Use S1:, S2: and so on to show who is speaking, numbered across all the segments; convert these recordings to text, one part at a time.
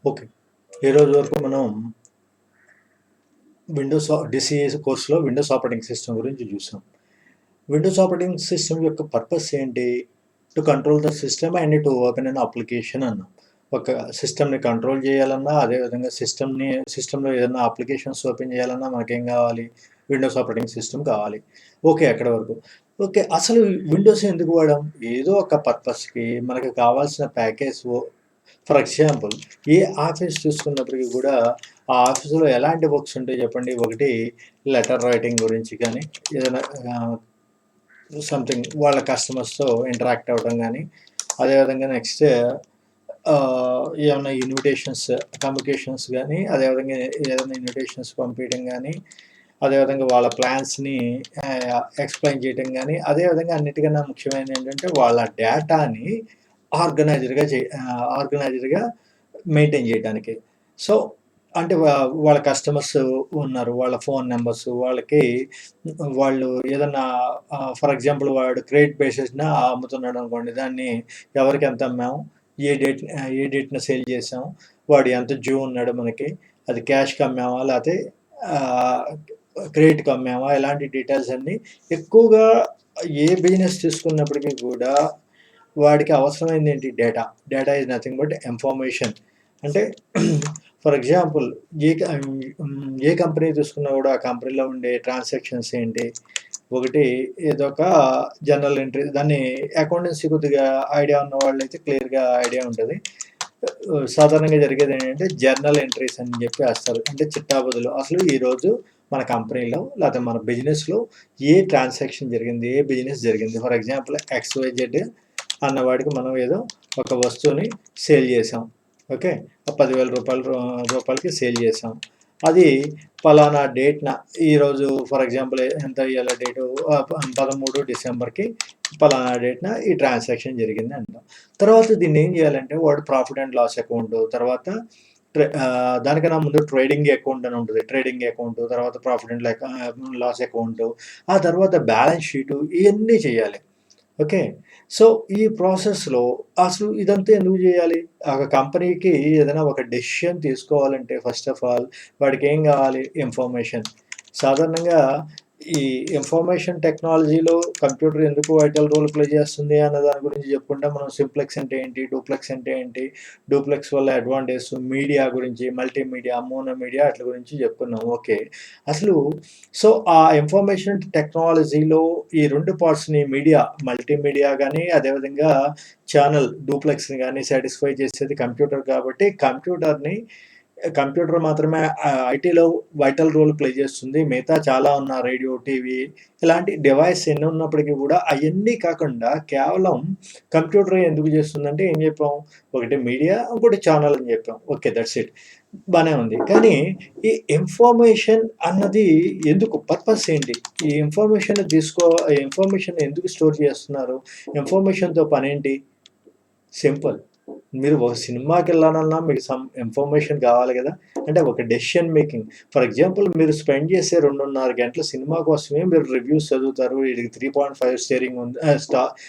S1: Okay. ఈరోజు వరకు మనం డిసిఎస్ కోర్స్‌లో విండోస్ ఆపరేటింగ్ సిస్టమ్ గురించి చూసాం. విండోస్ ఆపరేటింగ్ సిస్టమ్ యొక్క పర్పస్ ఏంటి? To control the system and to open an application అన్నాం. ఒక సిస్టమ్‌ని కంట్రోల్ చేయాలన్నా, అదేవిధంగా సిస్టమ్‌లో ఏదైనా అప్లికేషన్స్ ఓపెన్ చేయాలన్నా మనకేం కావాలి? విండోస్ ఆపరేటింగ్ సిస్టమ్ కావాలి. ఓకే. అక్కడి వరకు. ఓకే. అసలు విండోస్ ఎందుకు వాడాం? ఏదో ఒక పర్పస్‌కి మనకు కావాల్సిన ప్యాకేజ్ ఫర్ ఎగ్జాంపుల్ ఏ ఆఫీస్ చూసుకున్నప్పటికీ కూడా ఆ ఆఫీసులో ఎలాంటి వర్క్స్ ఉంటాయి చెప్పండి. ఒకటి లెటర్ రైటింగ్ గురించి కానీ, ఏదైనా సంథింగ్ వాళ్ళ కస్టమర్స్‌తో ఇంటరాక్ట్ అవ్వడం గానీ, అదేవిధంగా నెక్స్ట్ ఏమన్నా ఇన్విటేషన్స్, కమ్యూనికేషన్స్ గానీ, అదేవిధంగా ఏదైనా ఇన్విటేషన్స్ పంపియడం గానీ, అదేవిధంగా వాళ్ళ ప్లాన్స్‌ని ఎక్స్‌ప్లెయిన్ చేయటం గానీ, అదేవిధంగా అన్నిటికన్నా ముఖ్యమైనది ఏంటంటే వాళ్ళ డేటాని ఆర్గనైజ్డ్‌గా మెయింటైన్ చేయడానికి. సో, అంటే వాళ్ళ కస్టమర్స్ ఉన్నారు. వాళ్ళ ఫోన్ నంబర్స్ వాళ్ళకి వాళ్ళు ఏదన్నా ఫర్ ఎగ్జాంపుల్ వాడు క్రెడిట్ బేసిస్‌న అమ్ముతున్నాడనుకోండి. దాన్ని ఎవరికి ఎంత అమ్మాము? ఏ డేట్‌న సేల్ చేసాం? వాడు ఎంత డ్యూ ఉన్నాడు మనకి? అది క్యాష్‌కి అమ్మామా? లేతే ఆహ్, క్రెడిట్‌కి అమ్మామా? ఇలాంటి డీటెయిల్స్ అన్నీ ఎక్కువగా ఏ బిజినెస్ తీసుకున్నప్పటికీ కూడా వాడికి అవసరమైంది ఏంటి? Data. Data is nothing but information. అంటే ఫర్ ఎగ్జాంపుల్ ఏ కంపెనీ తీసుకున్నా కూడా ఆ కంపెనీలో ఉండే ట్రాన్సాక్షన్స్ ఏంటి? ఒకటి ఏదొక జనరల్ ఎంట్రీ. దాన్ని అకౌంటెన్సీ కొద్దిగా ఐడియా ఉన్న వాళ్ళైతే క్లియర్‌గా ఐడియా ఉంటది. సాధారణంగా జరిగేదేంటంటే జర్నల్ ఎంట్రీస్ అని చెప్పి ఏస్తారు. అంటే చిట్టాబదులు. అసలు ఈరోజు మన కంపెనీలో లేతే మన బిజినెస్‌లో ఏ ట్రాన్సాక్షన్ జరిగింది? ఏ బిజినెస్ జరిగింది? ఫర్ ఎగ్జాంపుల్ ఎక్స్‌వైజెడ్ అన్నవాడికి మనం ఏదో ఒక వస్తువుని సేల్ చేసాం. ఓకే. రూ. 10,000 రూపాయలకి సేల్ చేసాం. అది పలానా డేట్‌న ఈరోజు ఫర్ ఎగ్జాంపుల్ ఎంత ఇయాల డేటు 13 డిసెంబర్‌కి పలానా డేట్‌న ఈ ట్రాన్సాక్షన్ జరిగింది అంటాం. తర్వాత దీన్ని ఏం చేయాలంటే వాడు ప్రాఫిట్ అండ్ లాస్ అకౌంట్, తర్వాత దానికన్నా ముందు ట్రేడింగ్ అకౌంట్ అని ఉంటది. ట్రేడింగ్ అకౌంట్, తర్వాత ప్రాఫిట్ అండ్ లాస్ అకౌంట్, ఆ తర్వాత బ్యాలెన్స్ షీటు ఇయన్నీ చేయాలి. ఓకే. సో, ఈ ప్రాసెస్‌లో అసలు ఇదంతా ఎందుకు జేయాలి? ఒక కంపెనీకి ఏదైనా ఒక డెసిషన్ తీసుకోవాలంటే ఫస్ట్ ఆఫ్ ఆల్ వాడికేం గావాలి? ఇన్ఫర్మేషన్. సాధారణంగా ఈ ఇన్ఫర్మేషన్ టెక్నాలజీలో కంప్యూటర్ ఎందుకు వైటల్ రోల్ ప్లే చేస్తుంది అన్న దాని గురించి చెప్పుకుంటే మనం సింప్లెక్స్ అంటే ఏంటి? డూప్లెక్స్ అంటే ఏంటి? డూప్లెక్స్ వల్ల అడ్వాంటేజెస్, మీడియా గురించి, మల్టీమీడియా, మోనోమీడియా ఆటిల గురించి చెప్పుకున్నాం. ఓకే. అసలు సో, ఆ ఇన్ఫర్మేషన్ టెక్నాలజీలో ఈ 2 పార్ట్స్‌ని మల్టీమీడియా గాని, అదేవిధంగా ఛానల్ డూప్లెక్స్‌ని గాని సాటిస్ఫై చేసేది కంప్యూటర్ కాబట్టి, కంప్యూటర్ మాత్రమే ఐటీలో వైటల్ రోల్ ప్లే చేస్తుంది. మిగతా చాలా ఉన్న రేడియో, టీవీ ఇలాంటి డివైస్ ఎన్ని ఉన్నప్పటికీ కూడా అయన్నీ కాకుండా కేవలం కంప్యూటరే ఎందుకు చేస్తుందంటే ఏం చెప్పాం? ఒకటి మీడియా, ఇంకోటి ఛానల్ అని చెప్పాం. ఓకే. That's it. బానే ఉంది. కానీ ఈ ఇన్ఫర్మేషన్ అన్నది ఎందుకు? పర్పస్ ఏంటి? ఈ ఇన్ఫర్మేషన్ ఎందుకు స్టోర్ చేస్తున్నారు? ఇన్ఫర్మేషన్‌తో పనేంటి? సింపుల్. మీరు ఒక సినిమాకెళ్ళాలన్నా మీకు సమ్ ఇన్ఫర్మేషన్ కావాలి గదా! అంటే ఒక డెసిషన్ మేకింగ్. ఫర్ ఎగ్జాంపుల్ మీరు స్పెండ్ చేసే 2:30 గంటలు సినిమా కోసమే మీరు రివ్యూస్ చదువుతారు. ఈడికి 3.5 స్టేరింగ్ ఉంది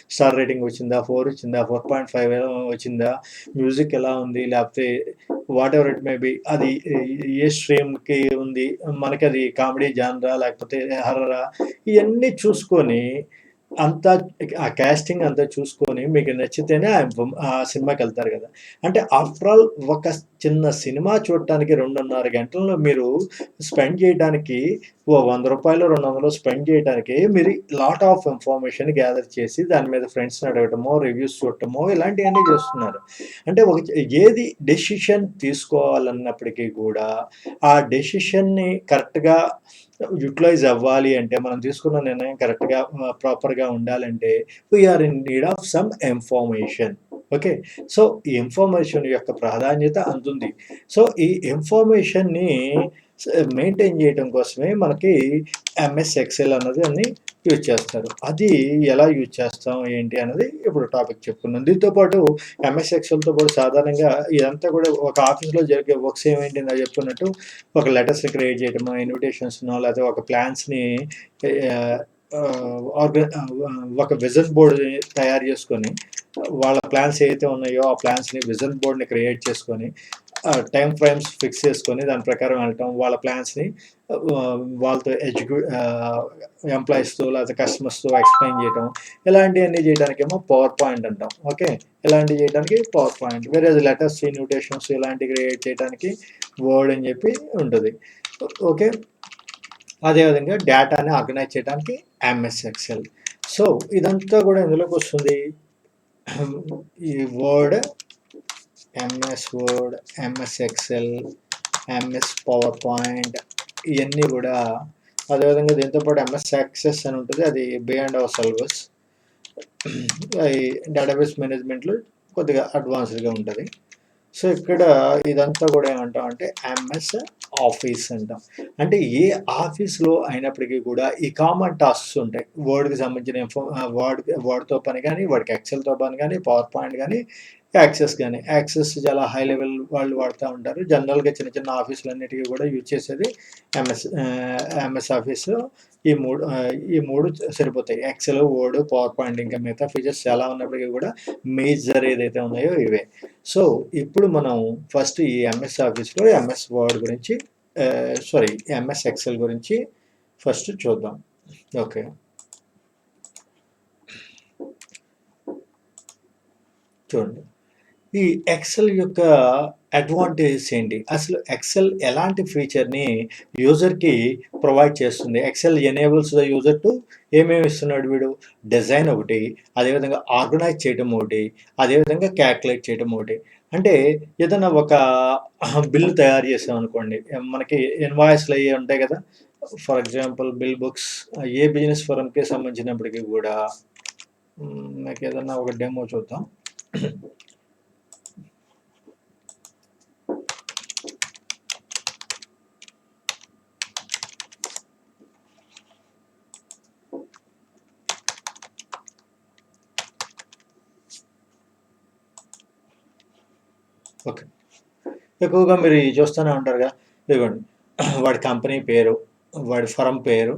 S1: స్టార్ రేటింగ్ వచ్చిందా? 4 వచ్చిందా? 4.5 వచ్చిందా? మ్యూజిక్ ఎలా ఉంది? లేపోతే వాటెవర్ ఇట్ మే బి అది ఏ స్ట్రీమ్‌కి ఉంది? మనకది కామెడీ జానరా? లేకపోతే హారరా? ఇయన్నీ చూసుకొని అంతా ఆ కాస్టింగ్ అంతా చూసుకొని మీకు నచ్చితేనే ఆ సినిమాకెళ్తారు గదా! అంటే ఆఫ్టర్ ఆల్ ఒక చిన్న సినిమా చూడటానికి 2:30 గంటలను మీరు స్పెండ్ చేయడానికి ఓ రూ. 100, 200 స్పెండ్ చేయటానికి మీరు లాట్ ఆఫ్ ఇన్ఫర్మేషన్ గ్యాదర్ చేసి దాని మీద ఫ్రెండ్స్‌ని అడగటమో, రివ్యూస్ చూడటమో ఇలాంటియన్నీ చేస్తున్నారు. అంటే ఏది డెసిషన్ తీసుకోవాలన్నప్పటికీ గూడా ఆ డెసిషన్‌ని కరెక్ట్‌గా యుటిలైజ్ అవ్వాలి అంటే, మనం తీసుకున్న నిర్ణయం కరెక్ట్‌గా ప్రాపర్‌గా ఉండాలంటే, we are in need of some information. Okay. So, ఈ ఇన్ఫర్మేషన్ యొక్క ప్రాధాన్యత అంతుంది. సో, ఈ ఇన్ఫర్మేషన్‌ని స మెయింటైన్ చేయటం కోసమే మనకి ఎంఎస్ ఎక్సెల్ అన్నదాన్ని యూజ్ చేస్తారు. అది ఎలా యూజ్ చేస్తాం, ఏంటి అన్నది ఇప్పుడు టాపిక్ చెప్పుకుందాం. దీంతో పాటు ఎంఎస్ ఎక్సెల్‌తో పాటు సాధారణంగా ఇదంతా కూడా ఒక ఆఫీస్‌లో జరిగే వర్క్స్ ఏమేంటి ఇందాక చెప్పుకున్నట్టు ఒక లెటర్స్‌ని క్రియేట్ చేయడమో, ఇన్విటేషన్స్‌నో లేతే ఒక ప్లాన్స్‌ని ఆహ్, ఆహ్, ఒక విజన్ బోర్డ్‌ని తయారు చేసుకొని, వాళ్ళ ప్లాన్స్ ఏవైతే ఉన్నాయో, ఆ ప్లాన్స్‌ని విజన్ బోర్డ్‌ని క్రియేట్ చేసుకొని, టైమ్ ఫ్రేమ్స్ ఫిక్స్ చేసుకొని దాని ప్రకారం వెళ్ళటం, వాళ్ళ ప్లాన్స్‌ని వాళ్ళతో ఎంప్లాయీస్‌తో లేకపోతే కస్టమర్స్‌తో ఎక్స్‌ప్లెయిన్ చేయటం. ఇలాంటియన్నీ చేయడానికేమో పవర్ పాయింట్ అంటాం. ఓకే. ఇలాంటివి చేయడానికి పవర్ పాయింట్. వేరేది లెటర్స్, ఇన్విటేషన్స్ ఇలాంటివి క్రియేట్ చేయడానికి వర్డ్ అని చెప్పి ఉంటది. ఓకే. అదేవిధంగా డేటాని ఆర్గనైజ్ చేయడానికి ఎంఎస్ ఎక్సెల్. సో, ఇదంతా కూడా ఎందులోకొస్తుంది? ఈ word, MS word, MS Excel, MS power point ఇవన్నీ కూడా అదేవిధంగా దీంతో పాటు ఎంఎస్ యాక్సెస్ అని ఉంటుంది. అది బియాండ్ అవర్ సిలబస్. ఈ డేటాబేస్ మేనేజ్మెంట్లో కొద్దిగా అడ్వాన్స్డ్గా ఉంటుంది. సో ఇక్కడ ఇదంతా కూడా ఏమంటాం అంటే ఎంఎస్ ఆఫీస్ అంటాం. అంటే ఏ ఆఫీస్లో అయినప్పటికీ కూడా ఈ కామన్ టాస్క్స్ ఉంటాయి. వర్డ్కి సంబంధించిన వర్డ్తో పని కానీ, వాడికి ఎక్సెల్తో పని కానీ, పవర్ పాయింట్ కానీ, యాక్సెస్ కానీ. యాక్సెస్ చాలా హై లెవెల్ వాళ్ళు వాడుతూ ఉంటారు. జనరల్గా చిన్న చిన్న ఆఫీసులన్నిటికీ కూడా యూజ్ చేసేది ఎంఎస్ ఆఫీస్. ఈ మూడు సరిపోతాయి. Excel, Word, PowerPoint. ఇంకా మిగతా ఫీచర్స్ చాలా ఉన్నప్పటికీ కూడా మేజర్ ఏదైతే ఉన్నాయో ఇవే. సో ఇప్పుడు మనం ఫస్ట్ ఈ ఎంఎస్ ఆఫీస్లో ఎంఎస్ వర్డ్ గురించి ఎంఎస్ ఎక్సెల్ గురించి ఫస్ట్ చూద్దాం. ఓకే. చూడండి, ఈ ఎక్సెల్ యొక్క అడ్వాంటేజెస్ ఏంటి? అసలు ఎక్సెల్ ఎలాంటి ఫీచర్ని యూజర్కి ప్రొవైడ్ చేస్తుంది? Excel enables the user to ఏమేమి ఇస్తున్నాడు వీడు? డిజైన్ ఒకటి, అదేవిధంగా ఆర్గనైజ్ చేయడం ఒకటి, అదేవిధంగా క్యాల్కులేట్ చేయడం ఒకటి. అంటే ఏదైనా ఒక బిల్ తయారు చేసాం అనుకోండి, మనకి ఇన్వాయిస్లు అవి ఉంటాయి కదా. ఫర్ ఎగ్జాంపుల్ బిల్ బుక్స్, ఏ బిజినెస్ ఫర్మ్కి సంబంధించినప్పటికీ కూడా నాకు ఏదన్నా ఒక డెమో చూద్దాం. ఓకే. ఎక్కువగా మీరు చూస్తూనే ఉంటారుగా. ఇదిగోండి, వాడి కంపెనీ పేరు, వాడి ఫర్మ్ పేరు,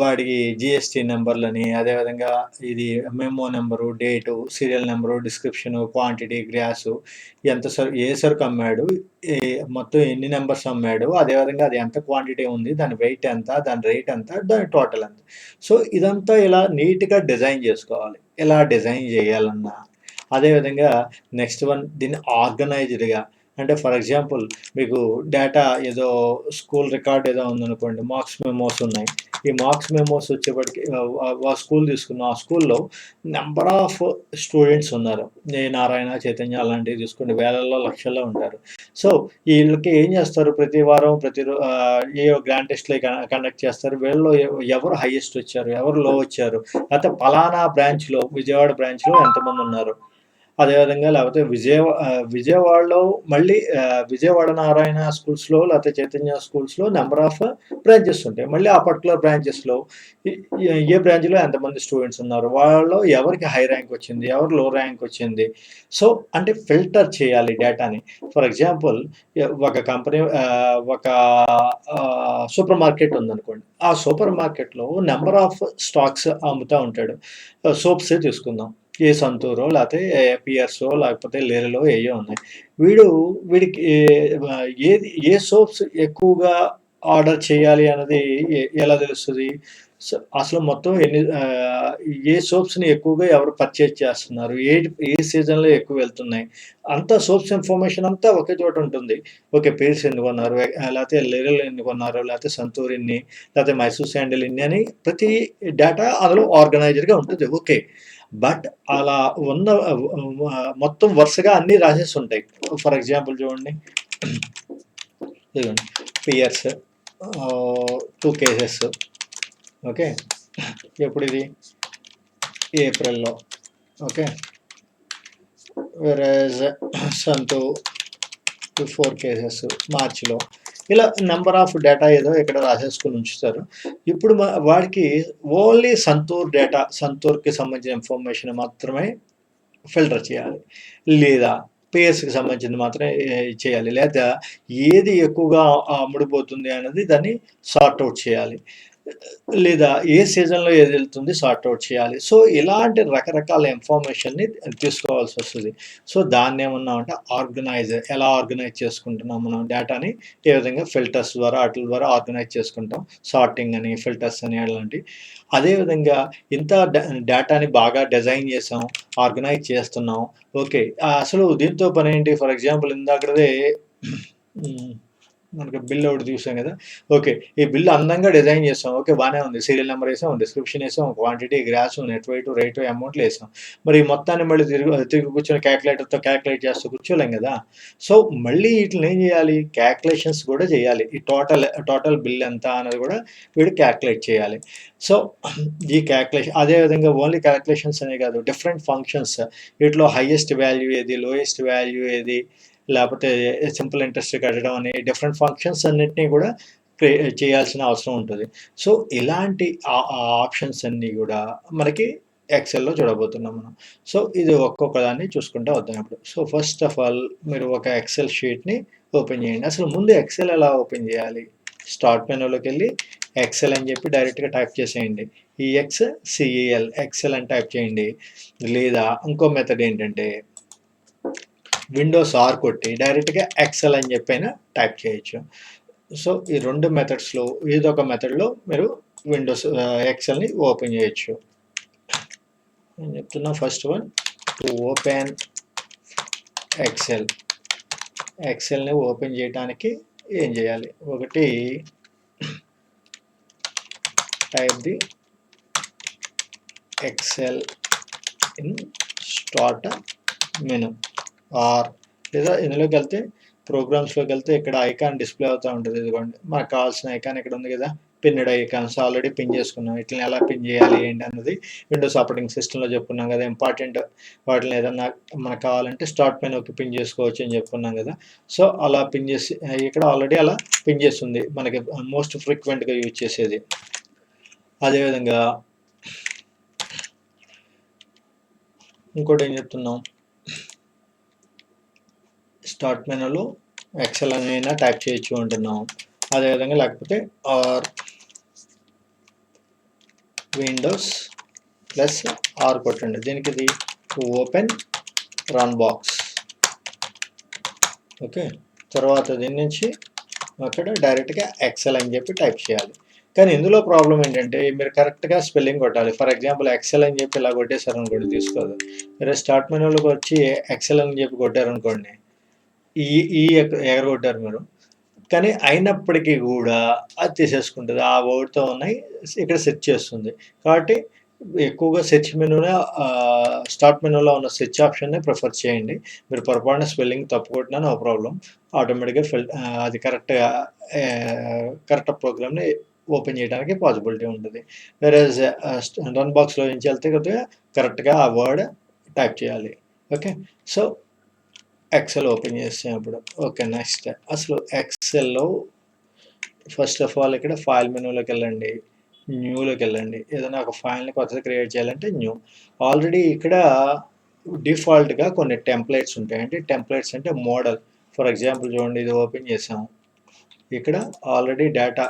S1: వాడికి జిఎస్టీ నెంబర్లని, అదేవిధంగా ఇది memo number, date, serial number, description, quantity, gross, ఏ సరుకు అమ్మాడు, మొత్తం ఎన్ని నెంబర్స్ అమ్మాడు, అదేవిధంగా అది ఎంత క్వాంటిటీ ఉంది, దాని వెయిట్ ఎంత, దాని రేట్ ఎంత, దాని టోటల్ ఎంత. సో ఇదంతా ఇలా నీట్గా డిజైన్ చేసుకోవాలి. ఇలా డిజైన్ చేయాలన్నా, అదేవిధంగా నెక్స్ట్ వన్ దీన్ని ఆర్గనైజ్డ్గా, అంటే ఫర్ ఎగ్జాంపుల్ మీకు డేటా ఏదో స్కూల్ రికార్డ్ ఏదో ఉందనుకోండి, మార్క్స్ మెమోస్ ఉన్నాయి. ఈ మార్క్స్ మెమోస్ వచ్చేప్పటికి స్కూల్ తీసుకున్నాం, ఆ స్కూల్లో నెంబర్ ఆఫ్ స్టూడెంట్స్ ఉన్నారు. నారాయణ, చైతన్య అలాంటివి తీసుకోండి, వేలల్లో లక్షల్లో ఉంటారు. సో వీళ్ళకి ఏం చేస్తారు, ప్రతి వారం ఏ గ్రాండ్ టెస్ట్లు కండక్ట్ చేస్తారు. వీళ్ళలో ఎవరు హైయెస్ట్ వచ్చారు, ఎవరు లో వచ్చారు, లేకపోతే పలానా బ్రాంచ్లో, విజయవాడ బ్రాంచ్లో ఎంతమంది ఉన్నారు, అదేవిధంగా లేకపోతే విజయవాడలో మళ్ళీ విజయవాడ నారాయణ స్కూల్స్లో లేకపోతే చైతన్య స్కూల్స్లో నెంబర్ ఆఫ్ బ్రాంచెస్ ఉంటాయి. మళ్ళీ ఆ పర్టికులర్ బ్రాంచెస్లో ఏ బ్రాంచ్లో ఎంతమంది స్టూడెంట్స్ ఉన్నారు, వాళ్ళలో ఎవరికి హై ర్యాంక్ వచ్చింది, ఎవరు లో ర్యాంక్ వచ్చింది. సో అంటే ఫిల్టర్ చేయాలి డేటాని. ఫర్ ఎగ్జాంపుల్ ఒక కంపెనీ, ఒక సూపర్ మార్కెట్ ఉందనుకోండి, ఆ సూపర్ మార్కెట్లో నెంబర్ ఆఫ్ స్టాక్స్ అమ్ముతూ ఉంటాడు. సోప్సే తీసుకుందాం, ఏ సంతూరో లేకపోతే పియర్సో లేకపోతే లేరలో ఏయో ఉన్నాయి. వీడికి ఏ సోప్స్ ఎక్కువగా ఆర్డర్ చేయాలి అన్నది ఎలా తెలుస్తుంది? సో అసలు మొత్తం ఏ సోప్స్ని ఎక్కువగా ఎవరు పర్చేజ్ చేస్తున్నారు, ఏ సీజన్లో ఎక్కువ వెళ్తున్నాయి, అంతా సోప్స్ ఇన్ఫర్మేషన్ అంతా ఒకే చోట ఉంటుంది. ఓకే, పేర్స్ ఎన్ని కొన్నారు, లేకపోతే లేరలు ఎన్ని కొన్నారు, లేకపోతే సంతూర్ ఇన్ని, లేకపోతే మైసూర్ శాండిల్ ఇన్ని అని ప్రతి డేటా అందులో ఆర్గనైజర్గా ఉంటుంది. ఓకే, బట్ అలా ఉన్న మొత్తం వరుసగా అన్నీ రాసేసి ఉంటాయి. ఫర్ ఎగ్జాంపుల్ చూడండి, ఇదిగోండి పియర్స్ 2 కేసెస్. ఓకే, ఎప్పుడు ఇది ఏప్రిల్లో. ఓకే, వెరాజ్ సంతూ 4 కేసెస్ మార్చిలో. ఇలా నెంబర్ ఆఫ్ డేటా ఏదో ఇక్కడ రాసేసుకుని ఉంచుతారు. ఇప్పుడు వాడికి ఓన్లీ సంతూర్కి సంబంధించిన ఇన్ఫర్మేషన్ మాత్రమే ఫిల్టర్ చేయాలి, లేదా పేర్స్కి సంబంధించింది మాత్రమే చేయాలి, లేదా ఏది ఎక్కువగా అమ్ముడుపోతుంది అనేది దాన్ని సార్ట్ అవుట్ చేయాలి. లేదా ఏ సీజన్‌లో ఏది వెళ్తుంది సార్ట్ ఔట్ చేయాలి. సో, ఇలాంటి రకరకాల ఇన్ఫర్మేషన్‌ని తీసుకోవాల్సొస్తది. సో, దాన్నేమన్నామంటే ఎలా ఆర్గనైజ్ చేసుకుంటున్నాం మనం డేటాని ఏ విధంగా ఫిల్టర్స్ ద్వారా ఆటిల ద్వారా ఆర్గనైజ్ చేసుకుంటాం. సార్టింగ్ అని, ఫిల్టర్స్ అని అలాంటివి. అదే విధంగా ఇంత డేటాని బాగా డిజైన్ చేసాం, ఆర్గనైజ్ చేస్తున్నాం. ఓకే. అసలు దీంతో పనేంటి ఫర్ ఎగ్జాంపుల్ ఇందాకడదే హ్మ్. మనకి బిల్ ఒకటి చూసాం కదా! ఓకే. ఈ బిల్ అందంగా డిజైన్ చేసాం. ఓకే. బానే ఉంది. సీరియల్ నంబర్ ఏసాం, డిస్క్రిప్షన్ ఏసాం, quantity, gross, net weight, rate, అమౌంట్‌లు ఏసాం. మరి ఈ మొత్తాన్ని మళ్ళీ తిరిగి కూర్చొని క్యాలిక్యులేటర్‌తో క్యాలిక్యులేట్ చేస్తూ కూర్చోలేం కదా! సో, మళ్ళీ ఈటిలిని ఏం చేయాలి? క్యాలిక్యులేషన్స్ కూడా చేయాలి. ఈ టోటల్ బిల్ ఎంత అన్నది కూడా వీడు క్యాలిక్యులేట్ చేయాలి. సో, ఈ క్యాలిక్యులేషన్ అదే విధంగా ఓన్లీ క్యాలిక్యులేషన్స్ అనే కాదు. డిఫరెంట్ ఫంక్షన్స్ వీటిలో హైయెస్ట్ వాల్యూ ఏది? లోయెస్ట్ వాల్యూ ఏది? లేపోతే సింపుల్ ఇంట్రెస్ట్ కట్టడం అని డిఫరెంట్ ఫంక్షన్స్ అన్నిటిని కూడా చేయాల్సిన అవసరం ఉంటది. సో, ఇలాంటి ఆప్షన్స్ అన్నీ గూడా మనకి ఎక్సెల్‌లో చూడబోతున్నాం మనం. సో, ఇది ఒక్కొక్క దాన్ని చూసుకుంటా వద్దాం ఇప్పుడు. సో, ఫస్ట్ ఆఫ్ ఆల్ మీరు ఒక ఎక్సెల్ షీట్‌ని ఓపెన్ చేయండి. అసలు ముందు ఎక్సెల్ ఎలా ఓపెన్ చేయాలి? స్టార్ట్ మెనూలోకెళ్ళి ఎక్సెల్ అని చెప్పి డైరెక్ట్‌గా టైప్ చేసేయండి. ఈఎక్స్‌సిఈఎల్ ఎక్సెల్ అని టైప్ చేయండి. లేదా ఇంకో మెథడ్ ఏంటంటే విండోస్ ఆర్ కొట్టి డైరెక్ట్‌గా ఎక్సెల్ అని చెప్పైనా టైప్ చేయొచ్చు. సో, ఈ 2 మెథడ్స్‌లో ఏదో ఒక మెథడ్‌లో మీరు విండోస్ ఎక్సెల్‌ని ఓపెన్ చేయొచ్చు. నేను చెప్తున్నా first one to open Excel. ఎక్సెల్‌ని ఓపెన్ చేయడానికి ఏం చేయాలి? ఒకటి type the Excel in start menu or లేదా ఇందులోకెళ్తే ప్రోగ్రామ్స్‌లోకెళ్తే ఇక్కడ ఐకాన్ డిస్‌ప్లే అవుతా ఉంటది. ఇదిగోండి. మనకు కావాల్సిన ఐకాన్ ఇక్కడ ఉంది కదా! పిన్నుడ్ ఐకాన్స్ ఆల్రెడీ పిన్ చేసుకున్నాం. వీటిల్ని ఎలా పిన్ చేయాలి ఏంటి అన్నది విండోస్ ఆపరేటింగ్ సిస్టమ్‌లో చెప్పుకున్నాం కదా! ఇంపార్టెంట్ వాటిని ఏదన్నా మనకు కావాలంటే స్టార్ట్ మెనూకి పిన్ చేసుకోవచ్చు అని చెప్పుకున్నాం కదా! సో, అలా పిన్ చేసి ఇక్కడ ఆల్రెడీ అలా పిన్ చేసి ఉంది. మనకి మోస్ట్ ఫ్రీక్వెంట్‌గా యూజ్ చేసేది. అదేవిధంగా ఇంకోటి ఏం చెప్తున్నాం? స్టార్ట్ మెనూలో ఎక్సెల్ అనైనా టైప్ చేయొచ్చు అంటున్నాం. అదేవిధంగా లేకపోతే ఆర్ విండోస్ ప్లస్ ఆర్ కొట్టండి. దీనికి ఇది ఓపెన్ రన్ బాక్స్. ఓకే. తర్వాత దీని నుంచి అక్కడ డైరెక్ట్‌గా ఎక్సెల్ అని చెప్పి టైప్ చేయాలి. కానీ ఇందులో ప్రాబ్లమ్ ఏంటంటే మీరు కరెక్ట్‌గా స్పెల్లింగ్ కొట్టాలి. ఫర్ ఎగ్జాంపుల్ ఎక్సెల్ అని చెప్పి ఇలా కొట్టేసారనుకోండి తీసుకోదు. మీరు స్టార్ట్ మెనూలోకి వచ్చి ఎక్సెల్ అని చెప్పి కొట్టారనుకోండి ఈ ఈ ఎగరగొట్టారు మీరు. కానీ అయినప్పటికీ గూడా అది తీసేసుకుంటది. ఆ వర్డ్‌తో ఉన్నాయి ఇక్కడ సెర్చ్ చేస్తుంది. కాబట్టి ఎక్కువగా సెర్చ్ మెనూనే స్టార్ట్ మెనూలో ఉన్న సెర్చ్ ఆప్షన్‌నే ప్రిఫర్ చేయండి. మీరు పొరపాటున స్పెల్లింగ్ తప్పు కొట్టినా నో ప్రాబ్లమ్. ఆటోమేటిక్‌గా అది కరెక్ట్ ప్రోగ్రామ్‌ని ఓపెన్ చేయడానికి పాసిబిలిటీ ఉంటది. వేరేజ్ రన్ బాక్స్‌లో నుంచి వెళ్తే కొద్దిగా కరెక్ట్‌గా ఆ వర్డ్ టైప్ చేయాలి. ఓకే. సో ఎక్సెల్ ఓపెన్ చేసాం ఇప్పుడు. ఓకే. నెక్స్ట్ అసలు ఎక్సెల్‌లో ఫస్ట్ ఆఫ్ ఆల్ ఇక్కడ ఫైల్ మెనూలోకెళ్ళండి. న్యూలోకెళ్ళండి. ఏదైనా ఒక ఫైల్‌ని కొత్తది క్రియేట్ చేయాలంటే న్యూ. ఆల్రెడీ ఇక్కడ డిఫాల్ట్‌గా కొన్ని టెంప్లేట్స్ ఉంటాయి. అంటే టెంప్లేట్స్ అంటే మోడల్. ఫర్ ఎగ్జాంపుల్ చూడండి ఇది ఓపెన్ చేసాం. ఇక్కడ ఆల్రెడీ డేటా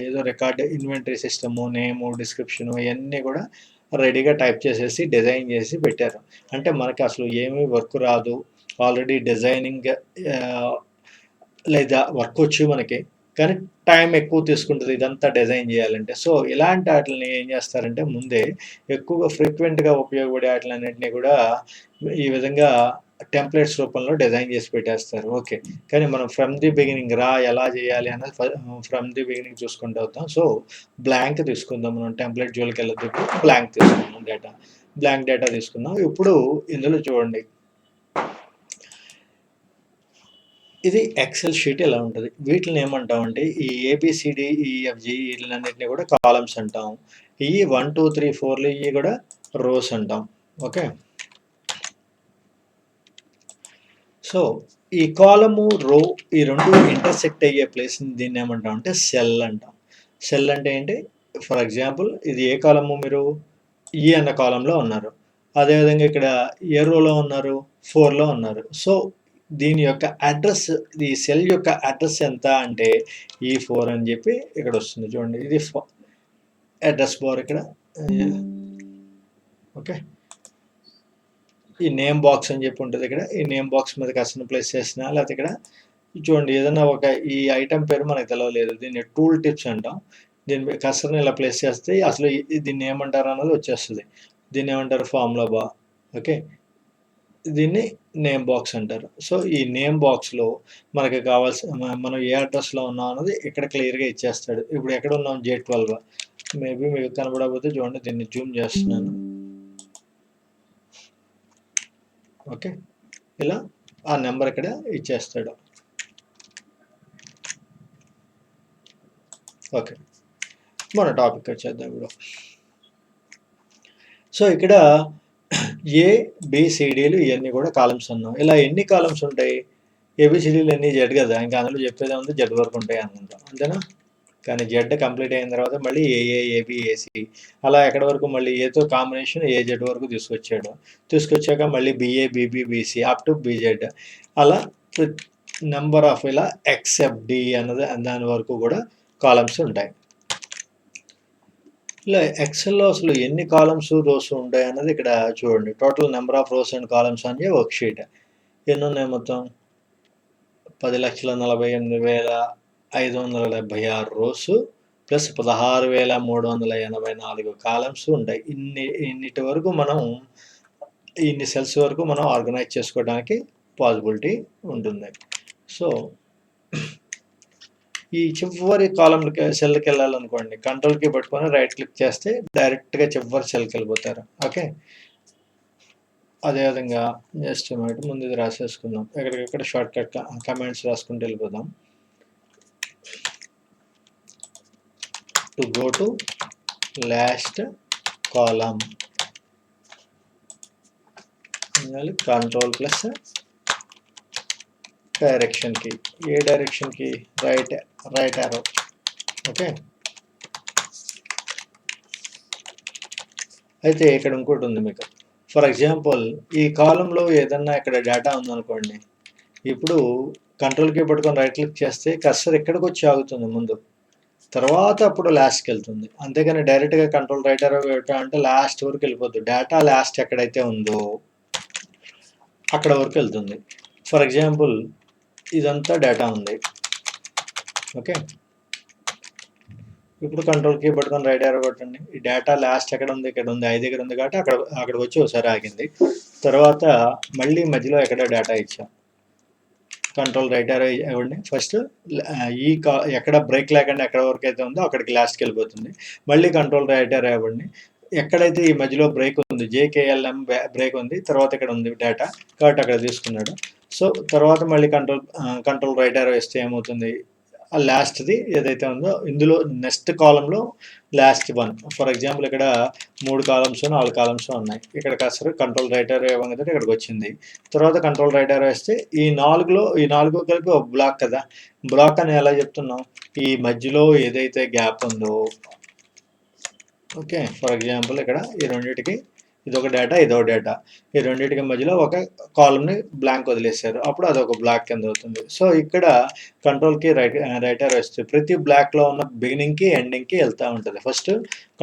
S1: ఏదో రికార్డ్ ఇన్వెంటరీ సిస్టము, నేము, డిస్క్రిప్షను ఇయన్నీ కూడా రెడీగా టైప్ చేసేసి డిజైన్ చేసి పెట్టారు. అంటే మనకి అసలు ఏమీ వర్క్ రాదు. ఆల్రెడీ డిజైనింగ్ ఆహ్, లేదా వర్క్ వచ్చు మనకి. కానీ టైం ఎక్కువ తీసుకుంటది ఇదంతా డిజైన్ చేయాలంటే. సో, ఇలాంటి ఆటిల్ని ఏం చేస్తారంటే ముందే ఎక్కువగా ఫ్రీక్వెంట్‌గా ఉపయోగపడే ఆటిలన్నిటిని కూడా ఈ విధంగా టెంప్లేట్స్ రూపంలో డిజైన్ చేసి పెట్టేస్తారు. ఓకే. కానీ మనం ఫ్రమ్ ది బిగినింగ్ ఎలా చేయాలి అన్నది ఫ్రమ్ ది బిగినింగ్ చూసుకుంటూ వద్దాం. సో, బ్లాంక్ తీసుకుందాం మనం టెంప్లేట్ జోలికెళ్ళొద్దు ఇప్పుడు. బ్లాంక్ తీసుకుందాం డేటా. బ్లాంక్ డేటా తీసుకుందాం. ఇప్పుడు ఇందులో చూడండి. ఇది ఎక్సెల్ షీట్ ఇలా ఉంటది. వీటిల్ని ఏమంటామంటే ఈ ఏబీసీడీ, ఈఎఫ్‌జీ ఈటిలన్నిటిని కూడా కాలమ్స్ అంటాం. ఈ 1, 2, 3, 4లు ఇయి కూడా రోస్ అంటాం. ఓకే. సో, ఈ కాలము, రో ఈ 2 ఇంటర్సెక్ట్ అయ్యే ప్లేస్‌ని దీన్నేమంటామంటే సెల్ అంటాం. సెల్ అంటే ఏంటి? ఫర్ ఎగ్జాంపుల్ ఇది ఏ కాలము మీరు ఈ అన్న కాలమ్‌లో ఉన్నారు. అదేవిధంగా ఇక్కడ ఏ రోలో ఉన్నారు? 4లో ఉన్నారు. సో, దీని యొక్క అడ్రెస్ ఈ సెల్ యొక్క అడ్రెస్ ఎంత అంటే ఈ4 అని చెప్పి ఇక్కడొస్తుంది చూడండి. ఇది అడ్రస్ బార్ ఇక్కడ ఓకే. ఈ నేమ్ బాక్స్ అని చెప్పి ఉంటుంది ఇక్కడ. ఈ నేమ్ బాక్స్ మీద కస్టమర్ ప్లేస్ చేసినా, లేకపోతే ఇక్కడ చూడండి ఏదైనా ఒక ఈ ఐటెం పేరు మనకు తెలవలేదు, దీన్ని టూల్ టిప్స్ అంటాం. దీని కస్టమర్ని ఇలా ప్లేస్ చేస్తే అసలు దీన్ని ఏమంటారు అన్నది వచ్చేస్తుంది. దీన్ని ఏమంటారు, ఫార్ములా బా. ఓకే, దీన్ని నేమ్ బాక్స్ అంటారు. సో ఈ నేమ్ బాక్స్లో మనకి కావాల్సిన మనం ఏ అడ్రస్లో ఉన్నాం అన్నది ఇక్కడ క్లియర్గా ఇచ్చేస్తాడు. ఇప్పుడు ఎక్కడ ఉన్నాం, J12. మేబీ మీకు కనబడకపోతే చూడండి, దీన్ని జూమ్ చేస్తున్నాను. ఓకే, ఇలా ఆ నెంబర్ ఇక్కడ ఇచ్చేస్తాడు. ఓకే, మన టాపిక్ వచ్చేద్దాం ఇప్పుడు. సో ఇక్కడ ABCDలు ఇవన్నీ కూడా కాలమ్స్ ఉన్నాం. ఇలా ఎన్ని కాలమ్స్ ఉంటాయి, ABCDలు ఎన్ని జెడ్ కదా, ఇంకా అందులో చెప్పేదే ఉంది, జెడ్ వరకు ఉంటాయి అనుకుంటాం, అంతేనా. కానీ జెడ్ కంప్లీట్ అయిన తర్వాత మళ్ళీ AA, AB, AC అలా ఎక్కడి వరకు మళ్ళీ ఏతో కాంబినేషన్ AZ వరకు తీసుకొచ్చాడు. తీసుకొచ్చాక మళ్ళీ BA, BB, BC up to BZ అలా నెంబర్ ఆఫ్ ఇలా ఎక్సెప్ట్ D అన్నది దాని వరకు కూడా కాలమ్స్ ఉంటాయి. ఇలా ఎక్సెల్లో అసలు ఎన్ని కాలమ్స్ రోస్ ఉంటాయి అన్నది ఇక్కడ చూడండి. Total number of rows and columns అని వర్క్ షీట్ ఎన్ని ఉన్నాయి, మొత్తం 10,48,576 రోస్ ప్లస్ 16,384 కాలమ్స్ ఉంటాయి. ఇన్నిటి వరకు మనం ఇన్ని సెల్స్ వరకు మనం ఆర్గనైజ్ చేసుకోవడానికి పాసిబిలిటీ ఉంటుంది. సో ఈ చివరి కాలంకి సెల్కి వెళ్ళాలనుకోండి, కంట్రోల్కి పట్టుకొని రైట్ క్లిక్ చేస్తే డైరెక్ట్గా చివరి సెల్కి వెళ్ళిపోతారు. ఓకే, అదేవిధంగా జస్ట్ ముందు ఇది రాసేసుకుందాం. ఎక్కడికక్కడ షార్ట్ కట్ కమాండ్స్ రాసుకుంటూ వెళ్ళిపోదాం. To go to last column control plus డైరెక్షన్కి, ఏ డైరెక్షన్కి, రైట్ యారో. ఓకే, అయితే ఇక్కడ ఇంకోటి ఉంది మీకు. ఫర్ ఎగ్జాంపుల్ ఈ కాలంలో ఏదన్నా ఇక్కడ డేటా ఉందనుకోండి, ఇప్పుడు కంట్రోల్కి పట్టుకొని రైట్ క్లిక్ చేస్తే కర్సర్ ఎక్కడికి వచ్చి ఆగుతుంది ముందు, తర్వాత అప్పుడు లాస్ట్కి వెళ్తుంది. అంతేగాని డైరెక్ట్గా కంట్రోల్ రైట్ యారో అంటే లాస్ట్ వరకు వెళ్ళిపోతుంది. డేటా లాస్ట్ ఎక్కడైతే ఉందో అక్కడ వరకు వెళ్తుంది. ఫర్ ఎగ్జాంపుల్ ఇదంతా డేటా ఉంది. ఓకే, ఇప్పుడు కంట్రోల్ కీ పట్టుకొని రైట్ యారో కొట్టండి. ఈ డేటా లాస్ట్ ఎక్కడ ఉంది, ఇక్కడ ఉంది, 5 దగ్గర ఉంది కాబట్టి అక్కడికి వచ్చి ఒకసారి ఆగింది. తర్వాత మళ్ళీ మధ్యలో ఎక్కడ డేటా ఇచ్చాం, కంట్రోల్ రైట్ యారో ఇవ్వండి. ఫస్ట్ ఎక్కడ బ్రేక్ లేకుండా ఎక్కడ వరకు అయితే ఉందో అక్కడికి లాస్ట్కి వెళ్ళిపోతుంది. మళ్ళీ కంట్రోల్ రైట్ యారో ఇవ్వండి. ఎక్కడైతే ఈ మధ్యలో బ్రేక్ ఉంది, JKLM బ్రేక్ ఉంది, తర్వాత ఇక్కడ ఉంది డేటా కాబట్టి అక్కడ తీసుకున్నాడు. సో తర్వాత మళ్ళీ కంట్రోల్ రైట్ యారో ఇస్తే ఏమవుతుంది, లాస్ట్ది ఏదైతే ఉందో ఇందులో నెక్స్ట్ కాలంలో లాస్ట్ వన్. ఫర్ ఎగ్జాంపుల్ ఇక్కడ 3 కాలమ్స్ 4 కాలమ్స్ ఉన్నాయి. ఇక్కడ కాస్త కంట్రోల్ రైట్ యారో ఇవ్వగానే ఇక్కడికి వచ్చింది. తర్వాత కంట్రోల్ రైట్ యారో వేస్తే ఈ 4 కలిపి ఒక బ్లాక్ కదా. బ్లాక్ అని ఎలా చెప్తున్నాం, ఈ మధ్యలో ఏదైతే గ్యాప్ ఉందో. ఓకే, ఫర్ ఎగ్జాంపుల్ ఇక్కడ ఈ రెండింటికి ఇదొక డేటా, ఇదొక డేటా, ఈ రెండింటికి మధ్యలో ఒక కాలమ్ని బ్లాంక్ వదిలేశారు, అప్పుడు అదొక బ్లాక్ కింద అవుతుంది. సో ఇక్కడ కంట్రోల్కి రైట్ యారో వస్తే ప్రతి బ్లాక్లో ఉన్న బిగినింగ్కి ఎండింగ్కి వెళ్తూ ఉంటుంది. ఫస్ట్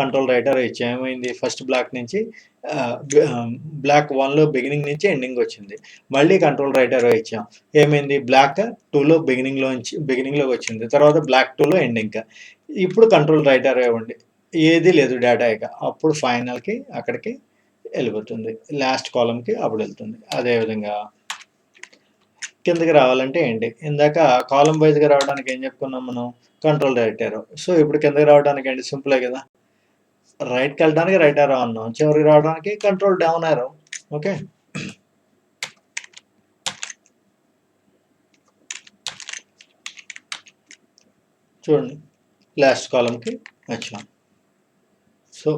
S1: కంట్రోల్ రైట్ యారో ఇచ్చి ఏమైంది, ఫస్ట్ బ్లాక్ నుంచి బ్లాక్ 1లో బిగినింగ్ నుంచి ఎండింగ్ వచ్చింది. మళ్ళీ కంట్రోల్ రైట్ యారో ఇచ్చాం, ఏమైంది, బ్లాక్ 2లో బిగినింగ్లోకి వచ్చింది, తర్వాత బ్లాక్ 2లో ఎండింగ్. ఇప్పుడు కంట్రోల్ రైట్ యారో ఇవ్వండి, ఏది లేదు డేటా ఇక, అప్పుడు ఫైనల్కి అక్కడికి వెళ్ళిపోతుంది, లాస్ట్ కాలంకి అప్పుడు వెళ్తుంది. అదేవిధంగా కిందకి రావాలంటే ఏంటి, ఇందాక కాలం వైజ్గా రావడానికి ఏం చెప్పుకున్నాం మనం, కంట్రోల్ రైట్ యారో. సో ఇప్పుడు కిందకి రావడానికి ఏంటి, సింపులే కదా, రైట్కి వెళ్ళడానికి రైట్ యారో అన్నాం, చివరికి రావడానికి కంట్రోల్ డౌన్ యారో. ఓకే, చూడండి లాస్ట్ కాలంకి వచ్చాం. సో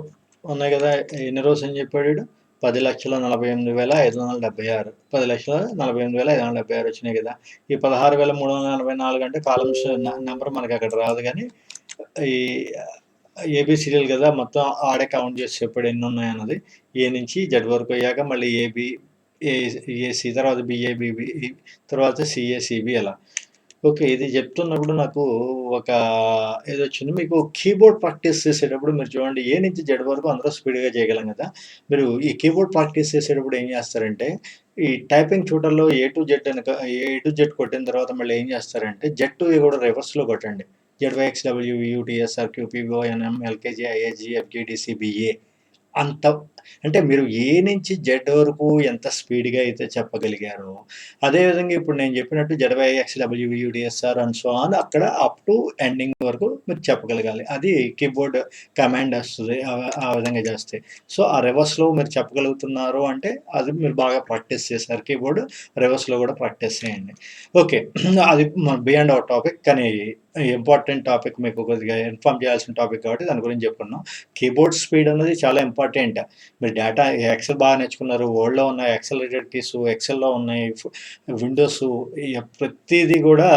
S1: ఉన్నాయి కదా, ఎన్ని రోజు అని చెప్పాడు, 10,48,576, 10,48,576 వచ్చినాయి కదా. ఈ 16,344 అంటే కాలమ్స్ నెంబర్ మనకి అక్కడ రాదు, కానీ ఈ ABCDలు కదా, మొత్తం ఆడే కౌంట్ చేసి చెప్పాడు ఎన్ని ఉన్నాయి అన్నది. A నుంచి Z వరకు అయ్యాక మళ్ళీ AB, AC, తర్వాత BA, BB, తర్వాత CA, CB అలా. ఓకే. ఇది జెప్తున్నప్పుడు నాకు ఒక ఇదొచ్చింది. మీకు కీబోర్డ్ ప్రాక్టీస్ చేసేటప్పుడు మీరు చూడండి ఏ నుంచి జెడ్ వరకు అందరూ స్పీడ్‌గా చేయగలం గదా! మీరు ఈ కీబోర్డ్ ప్రాక్టీస్ చేసేటప్పుడు ఏం జేస్తారంటే, ఈ టైపింగ్ ట్యూటర్‌లో ఏ టు జెడ్ అనక ఏ టు జెడ్ కొట్టిన తర్వాత మళ్ళీ ఏం జేస్తారంటే, జెడ్ టు ఏ గూడా రివర్స్‌లో కొట్టండి. ZYXW, UTS, RQ, PO, NM, LKG, ISG, FGDC, BA అంత అంటే మీరు ఏ నుంచి జెడ్ వరకు ఎంత స్పీడ్‌గా అయితే చెప్పగలిగారో, అదే విధంగా ఇప్పుడు నేను చెప్పినట్టు జెడ్‌వై, ఎక్స్‌డబ్ల్యూ, యూడీఎస్‌ఆర్ అండ్ సో ఆన్ అక్కడ అప్ టు ఎండింగ్ వరకు మీరు చెప్పగలగాలి. అది కీబోర్డ్ కమాండ్ వస్తది. ఆ విధంగా చేస్తే. సో, ఆ రివర్స్‌లో మీరు చెప్పగలుగుతున్నారు అంటే, అది మీరు బాగా ప్రాక్టీస్ చేశారు. కీబోర్డ్ రివర్స్‌లో కూడా ప్రాక్టీస్ చేయండి. ఓకే. అది బియాండ్ అవర్ టాపిక్. కానీ ఇంపార్టెంట్ టాపిక్ మీకు కొద్దిగా ఇన్ఫార్మ్ చేయాల్సిన టాపిక్ కాబట్టి దాని గురించి చెప్పుకున్నాం. కీబోర్డ్ స్పీడ్ అనేది చాలా ఇంపార్టెంట్. మీరు డేటా ఎక్సెల్ బాగా నేర్చుకున్నారు. వర్డ్‌లో ఉన్న ఎక్సెల్ రిలేటెడ్ కీస్, ఎక్సెల్‌లో ఉన్నాయి. విండోసు ప్రతీది కూడా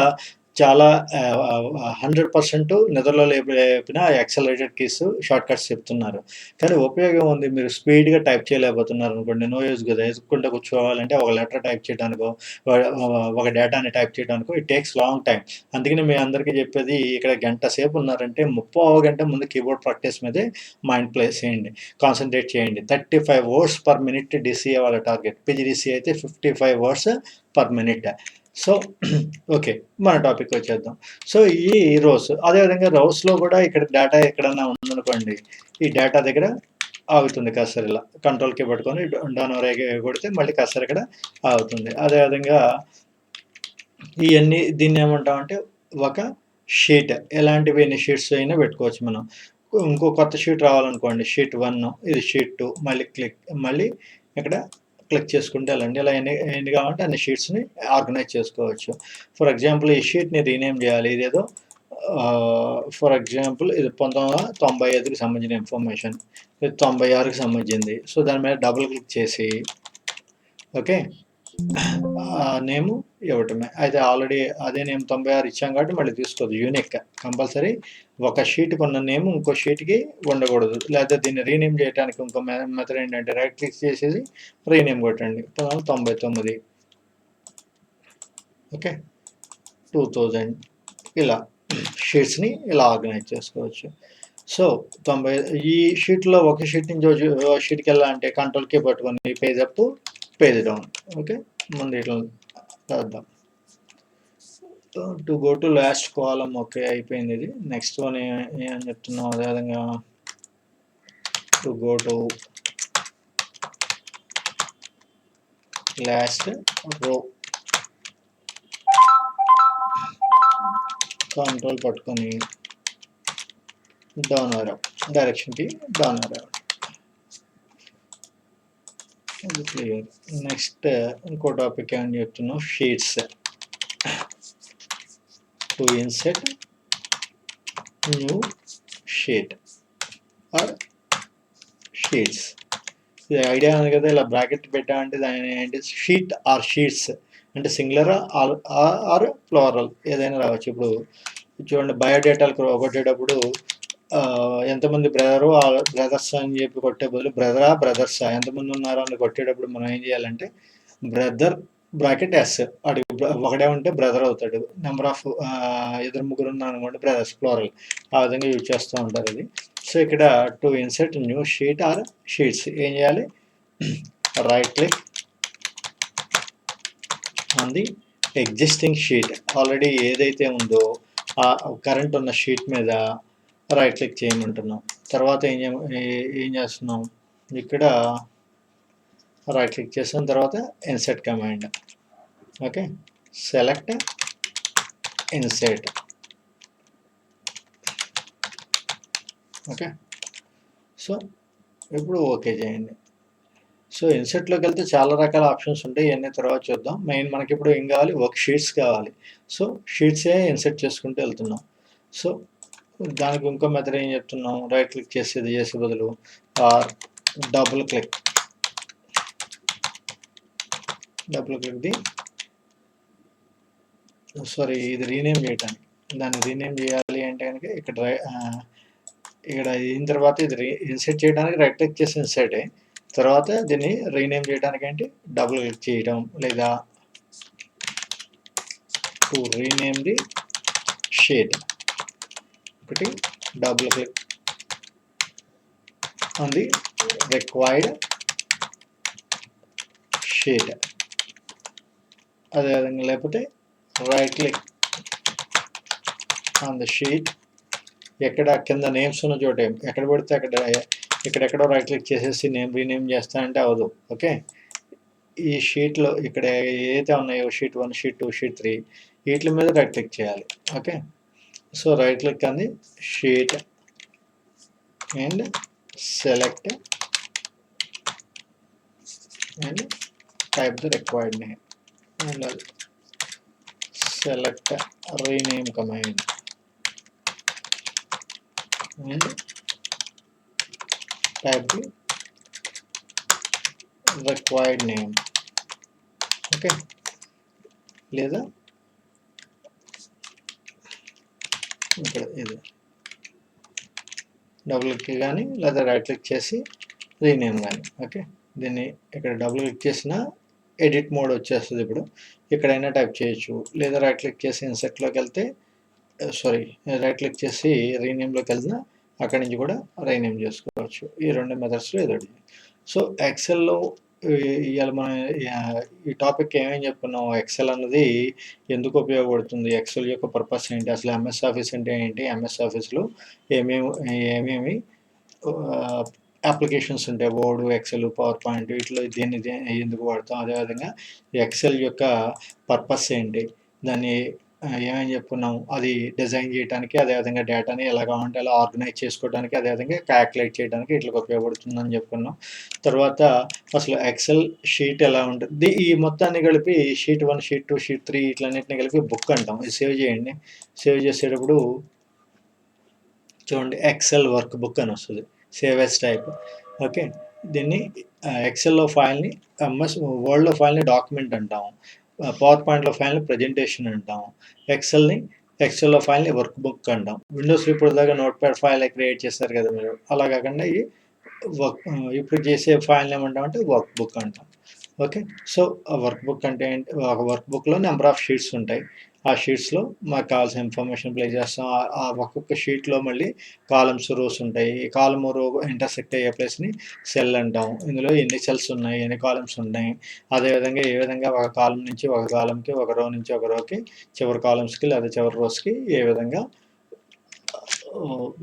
S1: చాలా 100% నిద్రలో లేపిన Excel related keys, shortcuts చెప్తున్నారు. కానీ ఉపయోగం ఉంది. మీరు స్పీడ్‌గా టైప్ చేయలేకపోతున్నారనుకోండి, నో యూజ్ కదా! ఎతుక్కుంటా కూర్చోవాలంటే ఒక లెటర్ టైప్ చేయడానికో, ఒక డేటాని టైప్ చేయడానికో ఇట్ టేక్స్ లాంగ్ టైమ్. అందుకని మీ అందరికీ చెప్పేది ఇక్కడ గంట సేపు ఉన్నారంటే, ముప్పావు గంట ముందు కీబోర్డ్ ప్రాక్టీస్ మీదే మైండ్ ప్లేస్ చేయండి. కాన్సంట్రేట్ చేయండి. 35 వర్డ్స్ పర్ మినిట్ డీసీఏ వాళ్ళ టార్గెట్. పీజీడీసీఏ అయితే 55 words per minute. So, okay. మన టాపిక్ వచ్చేద్దాం. సో, ఈ రోస్ అదేవిధంగా రోస్‌లో కూడా ఇక్కడ డేటా ఎక్కడన్నా ఉందనుకోండి, ఈ డేటా దగ్గర ఆగుతుంది కర్సర్ ఇలా. కంట్రోల్ కీ పట్టుకొని డౌన్ ఆరో కొడితే మళ్ళీ కర్సర్ ఇక్కడ ఆగుతుంది. అదేవిధంగా ఇయన్నీ దీన్నేమంటామంటే ఒక షీట్. ఎలాంటివి ఎన్ని షీట్స్ అయినా పెట్టుకోవచ్చు మనం. ఇంకో కొత్త షీట్ రావాలనుకోండి. షీట్ 1 ఇది షీట్ 2 మళ్ళీ ఇక్కడ క్లిక్ చేసుకుంటూ వెళ్ళండి. ఇలా ఎన్ని కావాలంటే అన్ని షీట్స్‌ని ఆర్గనైజ్ చేసుకోవచ్చు. ఫర్ ఎగ్జాంపుల్ ఈ షీట్‌ని రీనేమ్ చేయాలి. ఇదేదో ఫర్ ఎగ్జాంపుల్ ఇది 1995కి సంబంధించిన ఇన్ఫర్మేషన్. ఇది 96కి సంబంధించింది. సో, దాని మీద డబుల్ క్లిక్ చేసి ఓకే. నేము ఇవ్వటమే. అయితే ఆల్రెడీ అదే నేమ్ 96 ఇచ్చాం కాబట్టి మళ్ళీ తీసుకోవద్దు. యూనిక్ కంపల్సరీ ఒక షీట్‌కి ఉన్న నేమ్ ఇంకో షీట్‌కి ఉండకూడదు. లేకపోతే దీన్ని రీనేమ్ చేయడానికి ఇంకో మెథడ్ ఏంటంటే రైట్ క్లిక్ చేసేసి రీనేమ్ కొట్టండి. 1999 ఓకే. 2000 ఇలా షీట్స్‌ని ఇలా ఆర్గనైజ్ చేసుకోవచ్చు. సో, 90 ఈ షీట్‌లో ఒక షీట్ నుంచి ఓ షీట్‌కెళ్ళాలంటే కంట్రోల్ కీ పట్టుకొని page up, page down. Okay. ముందు ఇట్లా చేద్దాం. To go to last column okay అయిపోయింది ఇది. నెక్స్ట్ వన్ ఏం చెప్తున్నాం అదేవిధంగా టు గో టు లాస్ట్ రో కంట్రోల్ పట్టుకొని డౌన్ ఆరో డైరెక్షన్‌కి డౌన్ ఆరో. అది క్లియర్. నెక్స్ట్ ఇంకో టాపిక్ ఏమని చెప్తున్నాం sheets. To insert new sheet or sheets. ఇది ఐడియా ఉంది కదా! ఇలా బ్రాకెట్ పెట్టామంటే దాని ఏంటి షీట్ ఆర్ షీట్స్ అంటే సింగులర్ ఆర్ ప్లూరల్ ఏదైనా రావచ్చు. ఇప్పుడు చూడండి బయోడేటాలు కొట్టేటప్పుడు ఎంతమంది బ్రదర్స్ అని చెప్పి కొట్టే బదులు బ్రదర్సా ఎంతమంది ఉన్నారో అని కొట్టేటప్పుడు మనం ఏం చేయాలంటే బ్రదర్ బ్రాకెట్ ఎస్ వాడికి ఒకడే ఉంటే బ్రదర్ అవుతాడు. నెంబర్ ఆఫ్ ఇద్దరు ముగ్గురు ఉన్నారు అనుకోండి బ్రదర్స్ ప్లూరల్. ఆ విధంగా యూజ్ చేస్తూ ఉంటారు అది. సో, ఇక్కడ to insert new sheet or sheets ఏం చేయాలి? Right click on the existing sheet. Already ఏదైతే ఉందో ఆ కరెంట్ ఉన్న షీట్ మీద రైట్ క్లిక్ చేయమంటున్నాం. తర్వాత ఏం చేస్తున్నాం ఇక్కడ రైట్ క్లిక్ చేసిన తర్వాత insert command. Okay. Select insert. Okay. So, ఇప్పుడు ఓకే చేయండి. సో, ఇన్సర్ట్‌లోకి వెళ్తే చాలా రకాల ఆప్షన్స్ ఉంటాయి. ఇవన్నీ తర్వాత చూద్దాం. మెయిన్ మనకి ఇప్పుడు ఏం కావాలి? వర్క్ షీట్స్ కావాలి. సో, షీట్సే ఇన్సర్ట్ చేసుకుంటూ వెళ్తున్నాం. సో, దానికి ఇంకో మెథడ్ ఏం చెప్తున్నాం? రైట్ క్లిక్ చేసేది చేసే బదులు డబుల్ క్లిక్ ది సారీ ఇది రీనేమ్ చేయడానికి. దాన్ని రీనేమ్ చేయాలి అంటే కనుక ఇక్కడ అయిన తర్వాత ఇది ఇన్సర్ట్ చేయడానికి రైట్ క్లిక్ చేసి ఇన్సర్టే. తర్వాత దీన్ని రీనేమ్ చేయడానికి ఏంటి డబుల్ క్లిక్ చేయడం లేదా టు రీనేమ్ ది షీట్. ఒకటి double click on the required sheet. అదేవిధంగా లేకపోతే right click on the sheet. ఎక్కడ కింద నేమ్స్ ఉన్న చోట ఎక్కడ పడితే అక్కడ ఇక్కడెక్కడో రైట్ క్లిక్ చేసేసి రీనేమ్ చేస్తానంటే అవదు. ఓకే, ఈ షీట్లో ఇక్కడ ఏదైతే ఉన్నాయో షీట్ 1, షీట్ 2, షీట్ 3 వీటి మీద రైట్ క్లిక్ చేయాలి. ఓకే, సో రైట్ క్లిక్ అంది sheet and select and type the required name and select rename command and type the required name. Okay, లేదా ఇక్కడ ఇది డబుల్ క్లిక్ కానీ లేదా రైట్ క్లిక్ చేసి రీనేమ్ కానీ. ఓకే, దీన్ని ఇక్కడ డబుల్ క్లిక్ చేసిన ఎడిట్ మోడ్ వచ్చేస్తుంది. ఇప్పుడు ఎక్కడైనా టైప్ చేయొచ్చు, లేదా రైట్ క్లిక్ చేసి ఇన్సర్ట్లోకి వెళ్తే రైట్ క్లిక్ చేసి రీనేమ్లోకి వెళ్ళినా అక్కడి నుంచి కూడా రీనేమ్ చేసుకోవచ్చు. ఈ 2 మెథడ్స్లో ఏదో. సో ఎక్సెల్లో ఇవాళ మనం ఈ టాపిక్ ఏమేమి చెప్పుకున్నాం, ఎక్సెల్ అన్నది ఎందుకు ఉపయోగపడుతుంది, ఎక్సెల్ యొక్క పర్పస్ ఏంటి, అసలు ఎంఎస్ ఆఫీస్ అంటే ఏంటి, ఎంఎస్ ఆఫీస్లో ఏమేమి అప్లికేషన్స్ ఉంటాయి, వర్డ్, ఎక్సెల్, పవర్ పాయింట్, వీటిలో దీన్ని ఎందుకు వాడతాం, అదేవిధంగా ఎక్సెల్ యొక్క పర్పస్ ఏంటి, దాన్ని ఏమేమి చెప్పుకున్నాం, అది డిజైన్ చేయడానికి, అదేవిధంగా డేటాని ఎలా కావాలంటే అలా ఆర్గనైజ్ చేసుకోవడానికి, అదేవిధంగా క్యాల్కులేట్ చేయడానికి ఇట్లా ఉపయోగపడుతుందని చెప్పుకున్నాం. తర్వాత అసలు ఎక్సెల్ షీట్ ఎలా ఉంటుంది, ఈ మొత్తాన్ని కలిపి షీట్ 1, షీట్ 2, షీట్ 3 ఇట్లన్నింటినీ కలిపి బుక్ అంటాం. ఇది సేవ్ చేయండి. సేవ్ చేసేటప్పుడు చూడండి ఎక్సెల్ వర్క్ బుక్ అని వస్తుంది, సేవ్ ఎస్ టైప్. ఓకే, దీన్ని ఎక్సెల్లో ఫైల్ని వర్డ్లో ఫైల్ని డాక్యుమెంట్ అంటాం, పవర్ పాయింట్లో ఫైల్ని ప్రజెంటేషన్ అంటాం, ఎక్సెల్లో ఫైల్ని వర్క్ బుక్ అంటాం. విండోస్ ఇప్పుడు దాకా నోట్ ప్యాడ్ ఫైల్ క్రియేట్ చేస్తారు కదా మీరు, అలా కాకుండా ఈ ఇప్పుడు చేసే ఫైల్ ఏమంటాం అంటే వర్క్ బుక్ అంటాం. ఓకే, సో ఆ వర్క్ బుక్ అంటే ఏంటి, ఒక వర్క్ బుక్లో నెంబర్ ఆఫ్ షీట్స్ ఉంటాయి. ఆ షీట్స్లో మాకు కావాల్సిన ఇన్ఫర్మేషన్ ప్లే చేస్తాం. ఆ ఒక్కొక్క షీట్లో మళ్ళీ కాలమ్స్, రోస్ ఉంటాయి. ఈ కాలమ్, రో ఇంటర్సెక్ట్ అయ్యే ప్లేస్ని సెల్ అంటాం. ఇందులో ఎన్ని సెల్స్ ఉన్నాయి, ఎన్ని కాలమ్స్ ఉన్నాయి, అదేవిధంగా ఏ విధంగా ఒక కాలం నుంచి ఒక కాలంకి, ఒక రో నుంచి ఒక రోకి, చివరి కాలమ్స్కి లేదా చివరి రోస్కి ఏ విధంగా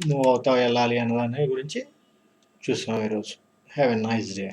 S1: మూవ్ అవుతా వెళ్ళాలి అనే దాని గురించి చూసాం ఈరోజు. Have a nice day.